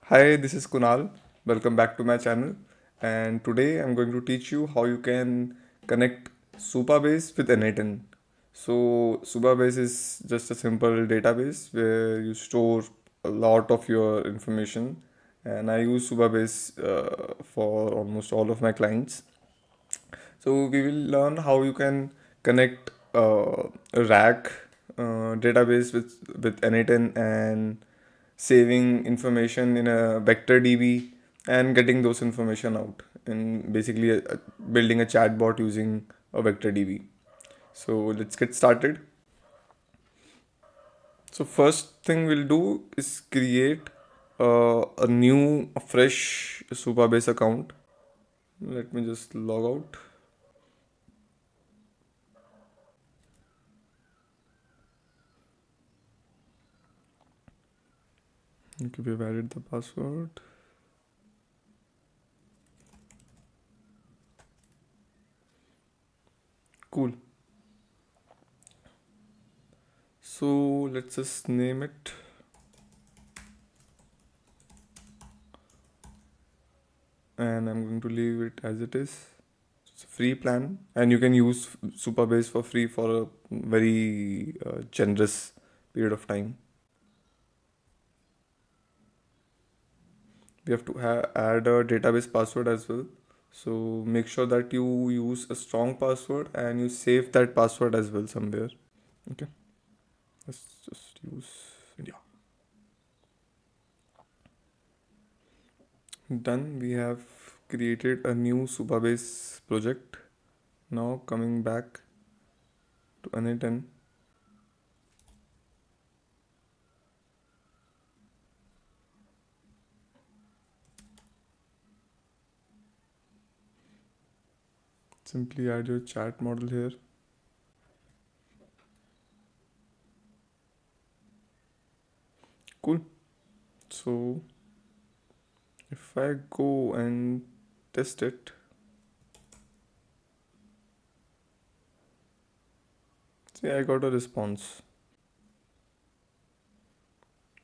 Hi, this is Kunal. Welcome back to my channel. And today I'm going to teach you how you can connect Supabase with n8n. So, Supabase is just a simple database where you store a lot of your information. And I use Supabase for almost all of my clients. So we will learn how you can connect a rack database with n8n and saving information in a vector DB and getting those information out and basically building a chatbot using a vector DB. So let's get started. So first thing we'll do is create a fresh Supabase account. Let me just log out. Okay, we've added the password. Cool. So let's just name it. And I'm going to leave it as it is. It's a free plan, and you can use Supabase for free for a very generous period of time. We have to add a database password as well. So make sure that you use a strong password and you save that password as well somewhere. Okay, let's just use India. Done. We have created a new Supabase project. Now coming back to n8n. Simply add your chat model here. Cool. So if I go and test it, see, I got a response.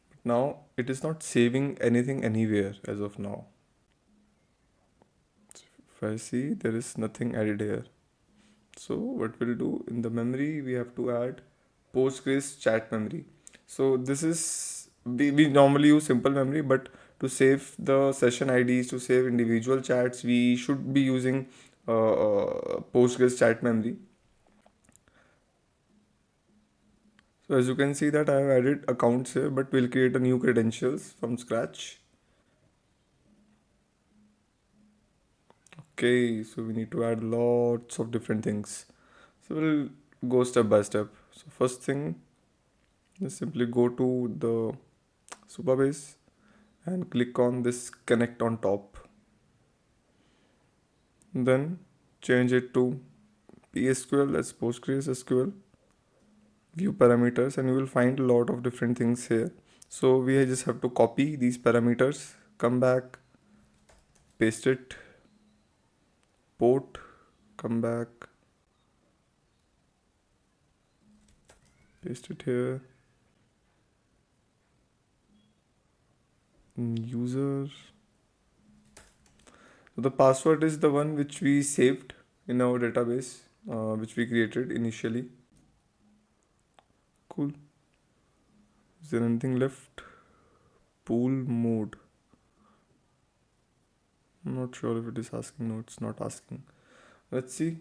But now it is not saving anything anywhere as of now. If I see, there is nothing added here. So what we'll do in the memory, we have to add Postgres chat memory. So this is, we normally use simple memory, but to save the session IDs, to save individual chats, we should be using Postgres chat memory. So as you can see that I have added accounts here, but we'll create a new credentials from scratch. Okay, so we need to add lots of different things. So we'll go step by step. So first thing is simply go to the Supabase and click on this connect on top. Then change it to PSQL as Postgres SQL. View parameters, and you will find a lot of different things here. So we just have to copy these parameters, come back, paste it, port, come back, paste it here, user. So the password is the one which we saved in our database, which we created initially. Cool. Is there anything left? Pool mode. I'm not sure if it is asking. No, it's not asking. Let's see.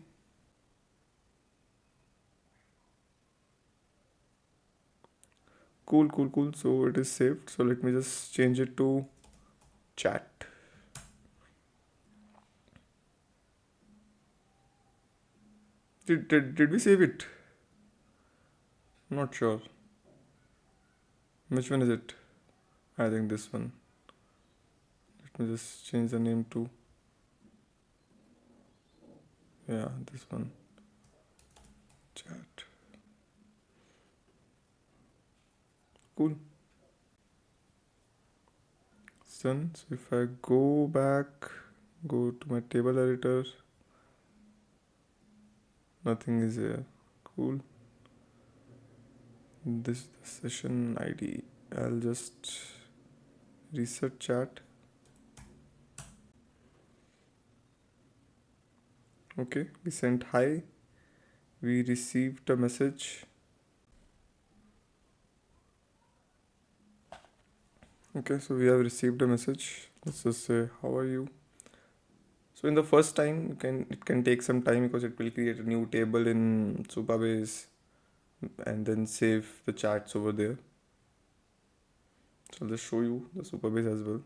Cool, cool, cool. So it is saved. So let me just change it to chat. Did we save it? Not sure. Which one is it? I think this one. Let me just change the name to, yeah, this one. Chat. Cool. Done. So if I go back, go to my table editor, nothing is here. Cool. This is the session ID. I'll just reset chat. Okay, we sent hi, we received a message. Okay, so we have received a message. Let's just say how are you. So in the first time it can take some time because it will create a new table in Supabase and then save the chats over there. So I'll just show you the Supabase as well.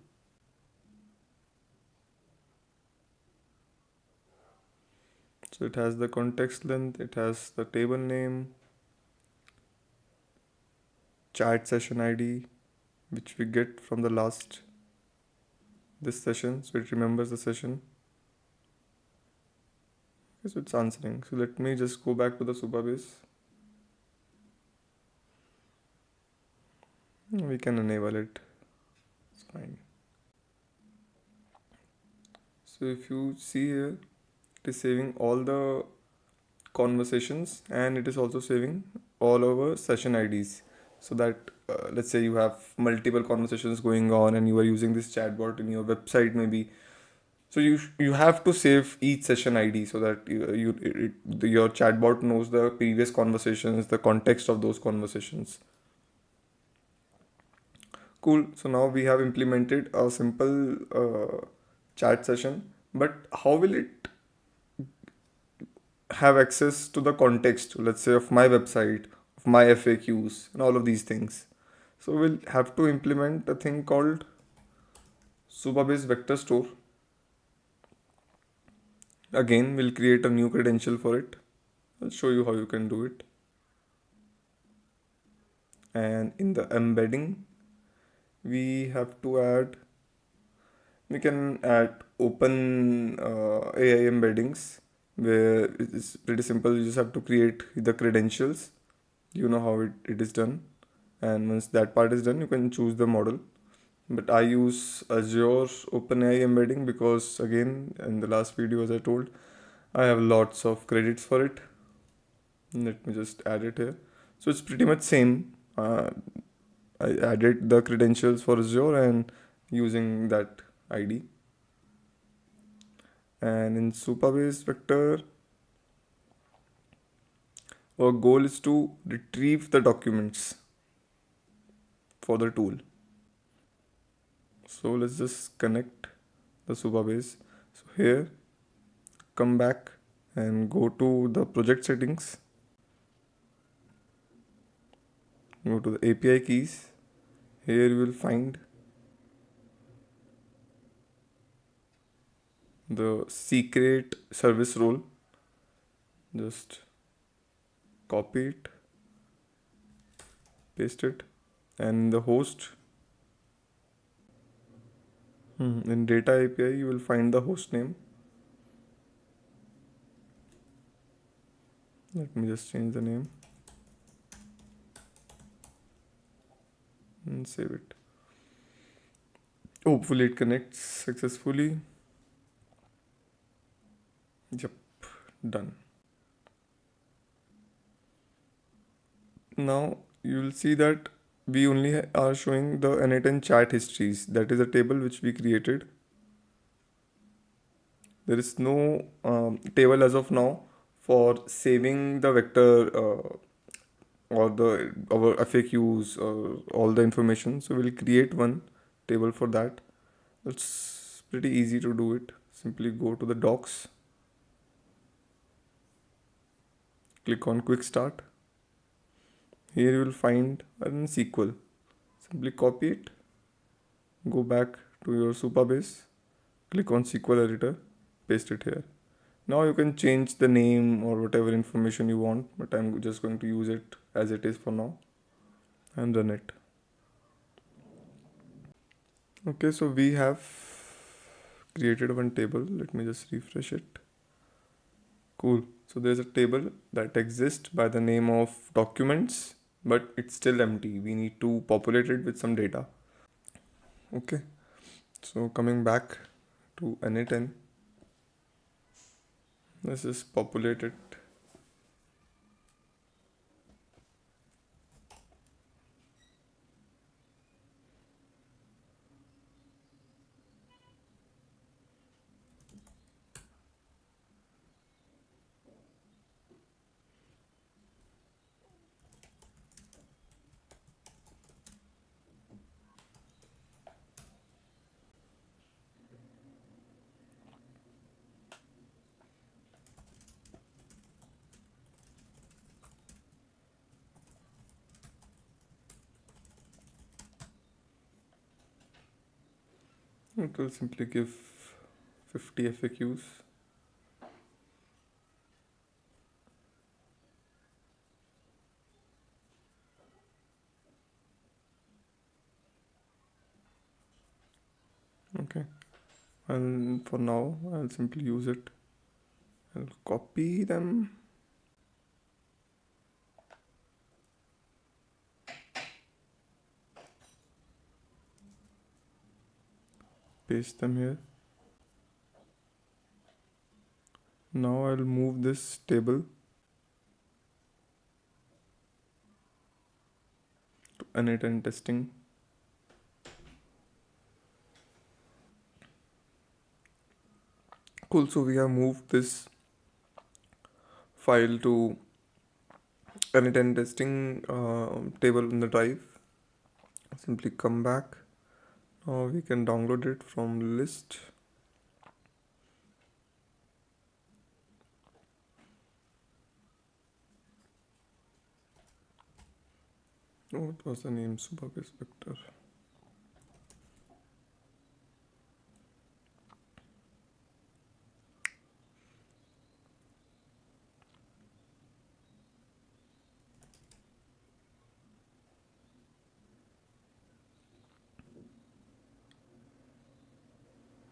So it has the context length, it has the table name, chat session ID, which we get from the last this session. So it remembers the session. Okay, so it's answering. So let me just go back to the Supabase. We can enable it. It's fine. So if you see here, it is saving all the conversations and it is also saving all our session IDs, so that let's say you have multiple conversations going on and you are using this chatbot in your website maybe, so you have to save each session ID so that your chatbot knows the previous conversations, the context of those conversations. Cool. So now we have implemented a simple chat session, but how will it have access to the context, let's say, of my website, of my FAQs, and all of these things? So we'll have to implement a thing called Supabase Vector Store. Again, we'll create a new credential for it. I'll show you how you can do it. And in the embedding, we have to add, we can add open AI embeddings where it's pretty simple. You just have to create the credentials. You know how it is done. And once that part is done, you can choose the model. But I use Azure OpenAI embedding because, again, in the last video, as I told, I have lots of credits for it. Let me just add it here. So it's pretty much same. I added the credentials for Azure and using that ID. And in Supabase Vector, our goal is to retrieve the documents for the tool. So let's just connect the Supabase. So here, come back and go to the project settings. Go to the API keys. Here you will find the secret service role. Just copy it, paste it, and the host. In data API, you will find the host name. Let me just change the name and save it. Hopefully it connects successfully. Yep, done. Now you will see that we only are showing the n8n chat histories. That is a table which we created. There is no table as of now for saving the vector or our FAQs or all the information. So we'll create one table for that. It's pretty easy to do it. Simply go to the docs, click on quick start. Here you will find a SQL. Simply copy it, go back to your Supabase, click on SQL editor, paste it here. Now you can change the name or whatever information you want, but I'm just going to use it as it is for now and run it. Okay, so we have created one table. Let me just refresh it. Cool. So there's a table that exists by the name of documents, but it's still empty. We need to populate it with some data. Okay. So coming back to n8n, let's just populate it. It will simply give 50 FAQs. Okay, and for now I'll simply use it. I'll copy them, paste them here. Now I'll move this table to n8n testing. Cool, so we have moved this file to n8n testing table in the drive. Simply come back. Now we can download it from list. What was the name? Supabase vector.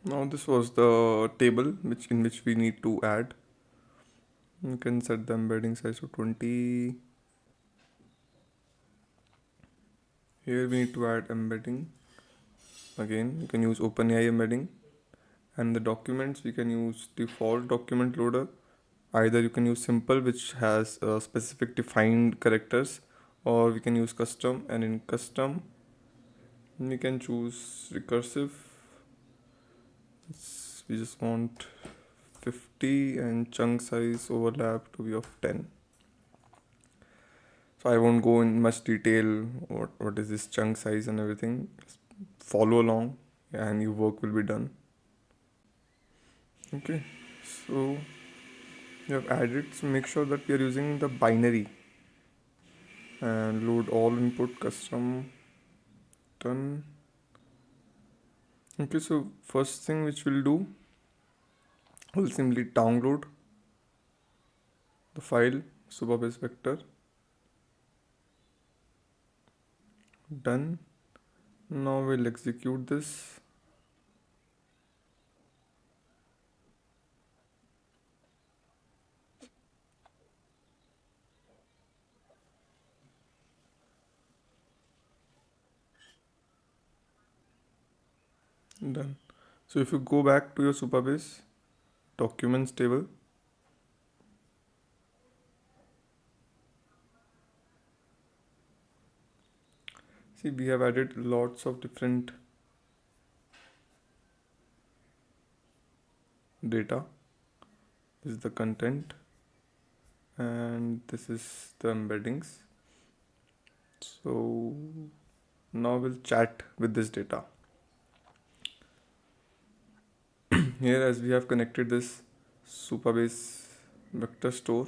Now this was the table in which we need to add. You can set the embedding size to 20. Here we need to add embedding. Again, you can use OpenAI embedding. And the documents, we can use default document loader. Either you can use simple, which has specific defined characters, or we can use custom. And in custom, we can choose recursive. We just want 50 and chunk size overlap to be of 10. So I won't go in much detail what is this chunk size and everything. Just follow along and your work will be done. Okay, so you have added, so make sure that we are using the binary and load all input custom. Done. Okay, so first thing which we'll do, we'll simply download the file Supabase vector. Done. Now we'll execute this. Done. So if you go back to your Supabase documents table, see we have added lots of different data. This is the content and this is the embeddings. So now we'll chat with this data. Here, as we have connected this Supabase vector store,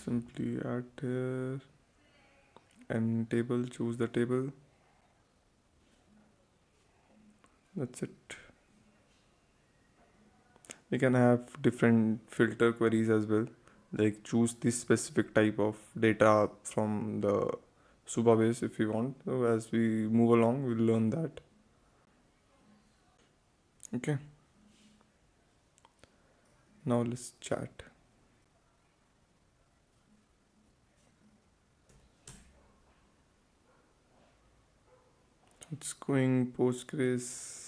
simply add here and table, choose the table. That's it. We can have different filter queries as well, like choose this specific type of data from the Supabase if you want. So as we move along, we'll learn that. Okay. Now let's chat. It's going Postgres.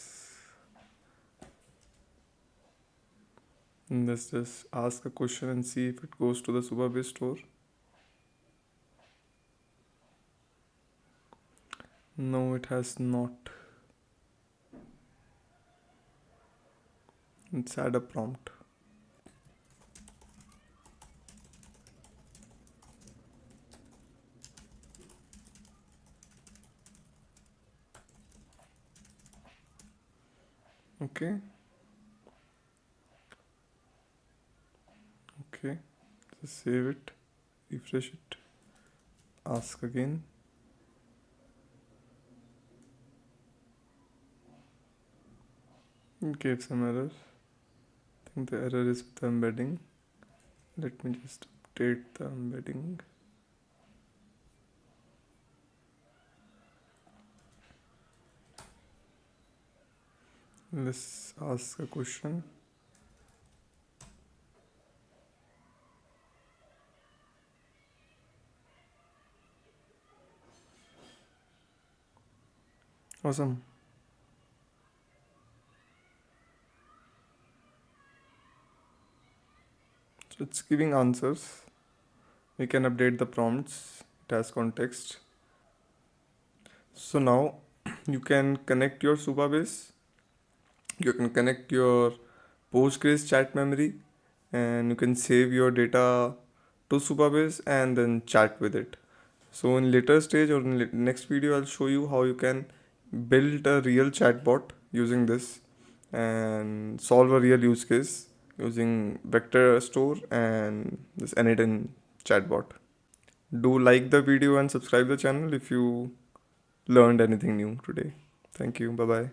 And let's just ask a question and see if it goes to the Supabase store. No, it has not. Let's add a prompt. Okay. Okay. Just save it, refresh it, ask again. It gave some error. I think the error is with the embedding. Let me just update the embedding. Let's ask a question. Awesome. So it's giving answers. We can update the prompts. It has context. So now you can connect your Supabase. You can connect your Postgres chat memory, and you can save your data to Supabase and then chat with it. So in later stage or in next video, I'll show you how you can build a real chatbot using this and solve a real use case using vector store and this n8n chatbot. Do like the video and subscribe the channel if you learned anything new today. Thank you. Bye bye.